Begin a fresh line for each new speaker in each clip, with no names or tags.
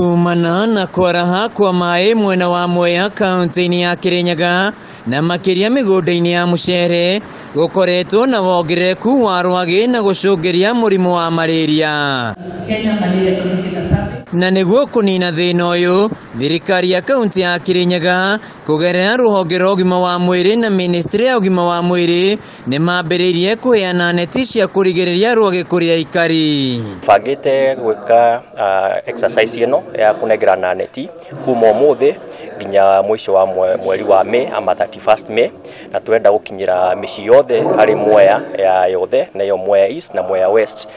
Kumana na kwaraha kwa maĩ mwena wa Mwea kaunti-inĩ ya Kirinyaga na makiria mĩgũnda-inĩ ya mũcere gũkoretwo na wongerereku wa rwagĩ na gũcũngĩria mũrimũ wa malaria. Na nĩguo kũnina thĩna ũyũ, thirikari ya kaunti ya Kirinyaga kũgerera rũhonge rwa ũgima wa mwĩrĩ na ministry ya ũgima wa mwĩrĩ nĩ mambĩrĩirie kũheana neti cia kũrigĩrĩria rwagĩ kũrĩ aikari.
Bangĩte gwĩka exercise ĩno ya kũnengerana neti kuma ũmũthĩ nginya mwisho wa mweri wa Mei ama 31st May, na turenda gũkinyĩra mĩciĩ yothe harĩ Mwea ya yothe na yo Mwea East na Mwea West.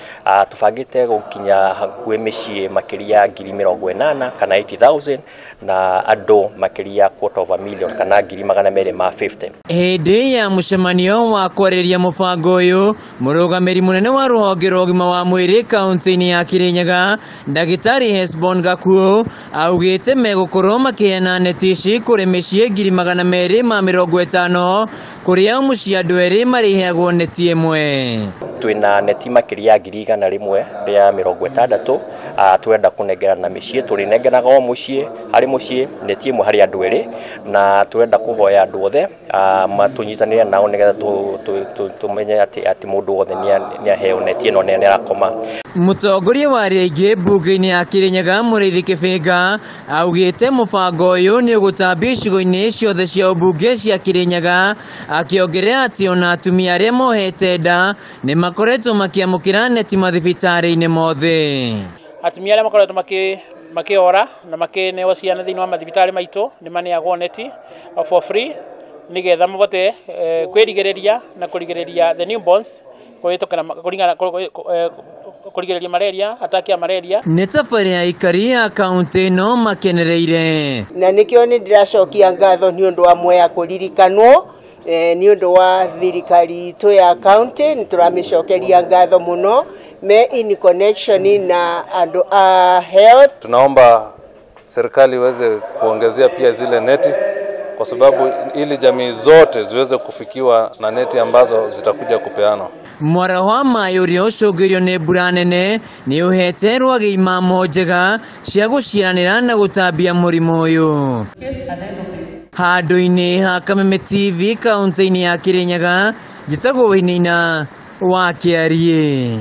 Tubangĩte gũkinya hakuhĩ mĩciĩ makĩria 80,000 kana 80,000 na andũ makĩria 250,000 kana 250.
Hĩndĩ ya mũcemanio wa kwarĩria mũbango ũyũ, mũrũgamĩrĩri mũnene wa rũhonge rwa ũgima wa mwĩrĩ kaunti-inĩ ya Kirinyaga Ndagĩtarĩ Hesbon Gakuo augĩte megũkorwo makĩheana neti ici kũrĩ mĩciĩ 250 kũrĩa mũciĩ andũ erĩ marĩheagwo neti ĩmwe.
Twĩna neti makĩria 100,000 rĩa 60. Twenda kũnengerana mĩciĩ, tũrĩnengeraga o mũciĩ harĩ mũciĩ neti ĩmwe harĩ andũ erĩ, na twenda kũhoya andũ othe matũnyitanĩre nao nĩgetha tũmenye atĩ mũndũ wothe nĩaheo neti ĩno na nĩarakoma.
Mũtongoria wa arĩa aingĩ mbunge-inĩ ya Kirinyaga Mũrĩithi Kĩbĩnga augĩte mũbango ũyũ nĩ ũgũtambia icigo-inĩ ciothe cia ũmbunge cia Kirinyaga, akĩongerera atĩ ona atumia arĩa mohete nda nĩ makoretwo makĩamũkĩra neti mathibitarĩ-inĩ mothe.
Atumia arĩa makoretwo makĩora na makĩneo ciana thĩinĩ wa mathibitarĩ maitũ nĩ maneagwo neti for free nĩgetha mabote kwĩrigĩrĩria na kũrigĩrĩria the newborns kũrigĩrĩria malaria, attack ya malaria.
Nĩ tabarĩra ya aikari ya kaunti ĩno makenereire.
Na nĩkĩo nĩ ndĩracokia ngatho nĩ ũndũ wa Mwea kũririkanwo nĩ ũndũ wa thirikari itũ ya kaunti, nĩ tũramĩcokeria ngatho mũno me in connection na andũ a health.
Tunaomba serikali iweze kuongezea pia zile neti kwa sababu ili jamii zote ziweze kufikiwa na neti ambazo zitakuja kupeana.
Mwaraho wa maĩ ũrĩa ũcũngĩrĩirio nĩ mbura nene nĩ ũhete rwagĩ imamo njega cia gũciaranĩra na gũtambia mũrimũ ũyũ. Handũ-inĩ ha Kameme TV kaunti-inĩ ya Kirinyaga, njĩtagwo Wainaina wa Kĩarie.